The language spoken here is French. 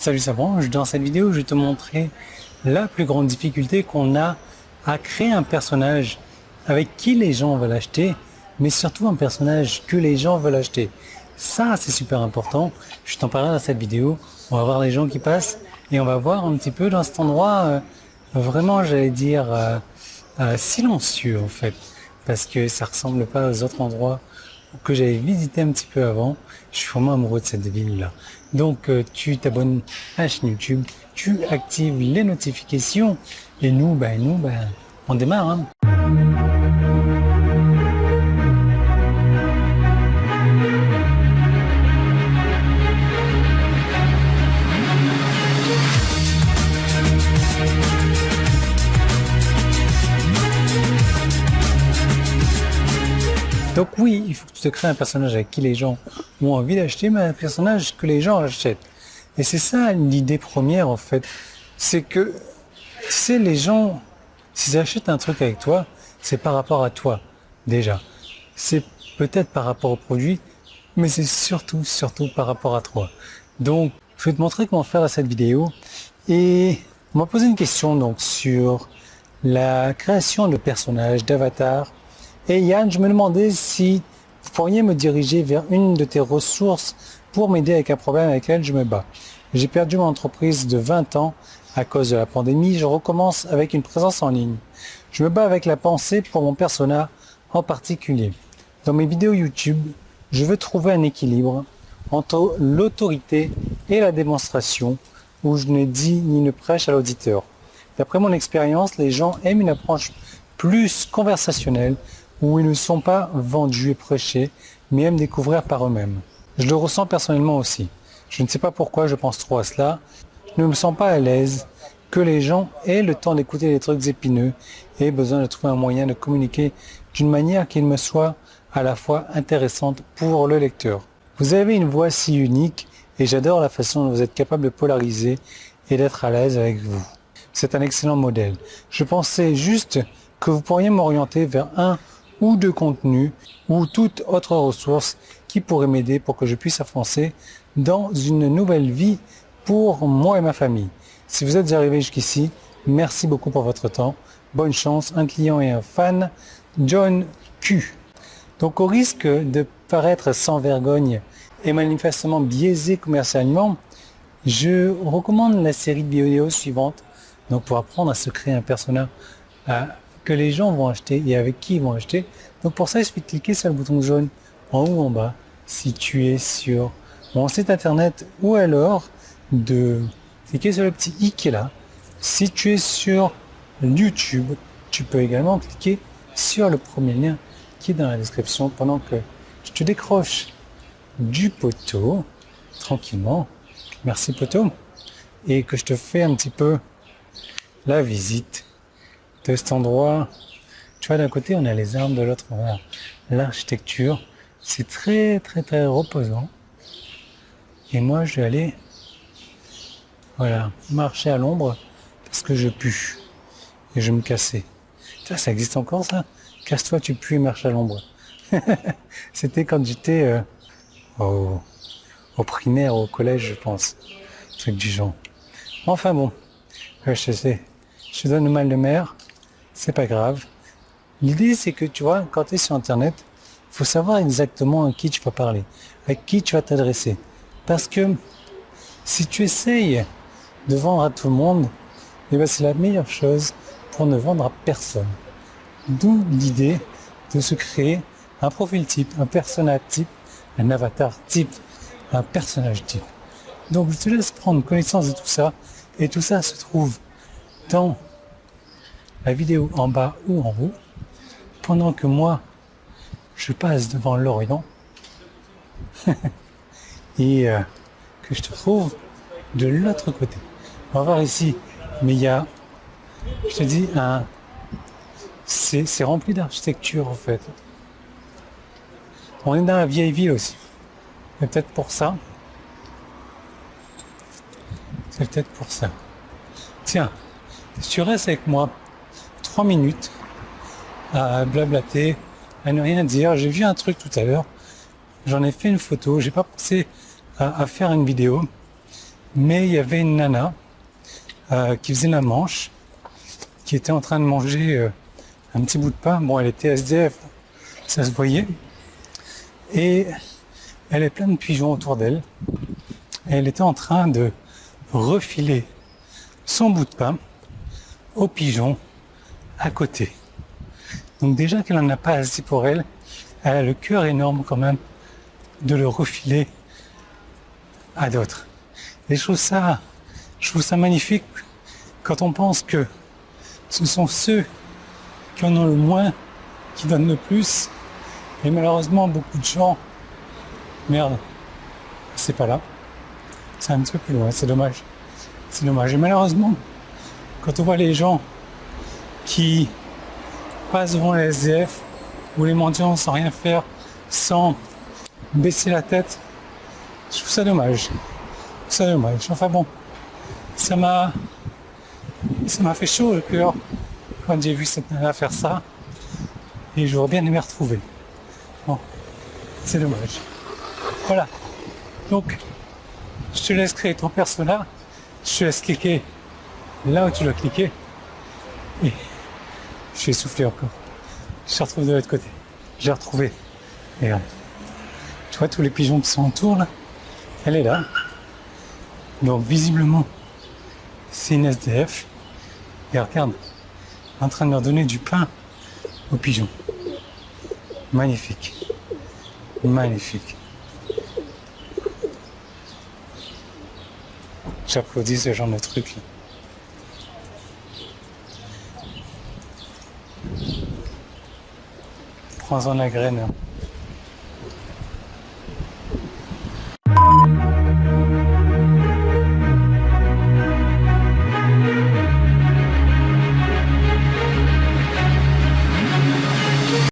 Salut Savon, dans cette vidéo je vais te montrer la plus grande difficulté qu'on a à créer un personnage avec qui les gens veulent acheter, mais surtout un personnage que les gens veulent acheter. Ça c'est super important, je t'en parlerai dans cette vidéo, on va voir les gens qui passent et on va voir un petit peu dans cet endroit vraiment j'allais dire silencieux en fait, parce que ça ressemble pas aux autres endroits que j'avais visité un petit peu avant. Je suis vraiment amoureux de cette ville là. Donc tu t'abonnes à la chaîne YouTube, tu actives les notifications et nous on démarre hein. Donc oui, il faut que tu te crées un personnage avec qui les gens ont envie d'acheter, mais un personnage que les gens achètent. Et c'est ça l'idée première en fait. C'est que, tu sais, les gens, s'ils achètent un truc avec toi, c'est par rapport à toi, déjà. C'est peut-être par rapport au produit, mais c'est surtout par rapport à toi. Donc, je vais te montrer comment faire dans cette vidéo. Et on m'a posé une question donc sur la création de personnages, d'avatars. Et Yann, je me demandais si vous pourriez me diriger vers une de tes ressources pour m'aider avec un problème avec lequel je me bats. J'ai perdu mon entreprise de 20 ans à cause de la pandémie. Je recommence avec une présence en ligne. Je me bats avec la pensée pour mon persona en particulier. Dans mes vidéos YouTube, je veux trouver un équilibre entre l'autorité et la démonstration où je ne dis ni ne prêche à l'auditeur. D'après mon expérience, les gens aiment une approche plus conversationnelle où ils ne sont pas vendus et prêchés, mais aiment découvrir par eux-mêmes. Je le ressens personnellement aussi. Je ne sais pas pourquoi je pense trop à cela. Je ne me sens pas à l'aise que les gens aient le temps d'écouter des trucs épineux et aient besoin de trouver un moyen de communiquer d'une manière qui me soit à la fois intéressante pour le lecteur. Vous avez une voix si unique et j'adore la façon dont vous êtes capable de polariser et d'être à l'aise avec vous. C'est un excellent modèle. Je pensais juste que vous pourriez m'orienter vers un ou deux contenus ou toute autre ressource qui pourrait m'aider pour que je puisse avancer dans une nouvelle vie pour moi et ma famille. Si vous êtes arrivé jusqu'ici, merci beaucoup pour votre temps. Bonne chance, un client et un fan, John Q. Donc au risque de paraître sans vergogne et manifestement biaisé commercialement, je recommande la série de vidéos suivantes. Donc pour apprendre à se créer un personnage que les gens vont acheter et avec qui ils vont acheter. Donc pour ça, il suffit de cliquer sur le bouton jaune en haut ou en bas si tu es sur mon site internet ou alors de cliquer sur le petit i qui est là. Si tu es sur YouTube, tu peux également cliquer sur le premier lien qui est dans la description pendant que je te décroche du poteau tranquillement. Merci poteau. Et que je te fais un petit peu la visite de cet endroit. Tu vois, d'un côté on a les arbres, de l'autre on a l'architecture. C'est très reposant. Et moi je vais aller marcher à l'ombre parce que je pue et je vais me casser. Ça existe encore ça? Casse-toi, tu pues et marche à l'ombre. C'était quand j'étais au primaire, au collège je pense. Truc du genre. Enfin bon, je sais, je te donne le mal de mer. C'est pas grave. L'idée, c'est que, tu vois, quand tu es sur Internet, il faut savoir exactement à qui tu vas parler, à qui tu vas t'adresser. Parce que si tu essayes de vendre à tout le monde, eh ben, c'est la meilleure chose pour ne vendre à personne. D'où l'idée de se créer un profil type, un persona type, un avatar type, un personnage type. Donc, je te laisse prendre connaissance de tout ça. Et tout ça se trouve dans la vidéo en bas ou en haut, pendant que moi, je passe devant l'Orient et que je te trouve de l'autre côté. On va voir ici, mais il y a, je te dis, c'est rempli d'architecture en fait. On est dans la vieille ville aussi. C'est peut-être pour ça. C'est peut-être pour ça. Tiens, si tu restes avec moi 3 minutes à blablater, à ne rien dire. J'ai vu un truc tout à l'heure, j'en ai fait une photo, j'ai pas pensé à faire une vidéo, Mais il y avait une nana qui faisait la manche, qui était en train de manger un petit bout de pain. Bon, elle était SDF, ça se voyait. Et elle avait plein de pigeons autour d'elle. Et elle était en train de refiler son bout de pain aux pigeons à côté. Donc déjà qu'elle n'en a pas assez pour elle, elle a le cœur énorme quand même de le refiler à d'autres. Et je trouve ça magnifique quand on pense que ce sont ceux qui en ont le moins qui donnent le plus. Et malheureusement, beaucoup de gens, merde, c'est pas là. C'est un petit peu plus loin, c'est dommage. C'est dommage. Et malheureusement, quand on voit les gens qui passent devant les SDF ou les mendiants sans rien faire, sans baisser la tête, je trouve ça dommage. C'est dommage. Enfin bon, ça m'a fait chaud au cœur quand j'ai vu cette nana faire ça. Et j'aurais bien aimé retrouver. Bon, c'est dommage. Voilà. Donc, je te laisse créer ton persona. Je te laisse cliquer là où tu dois cliquer. Et je suis essoufflé encore. Je te retrouve de l'autre côté. J'ai retrouvé. Et regarde. Tu vois tous les pigeons qui sont autour là? Elle est là. Donc visiblement, c'est une SDF. Et regarde, en train de leur donner du pain aux pigeons. Magnifique. Magnifique. J'applaudis ce genre de truc là. Prends-en la graine. Hein.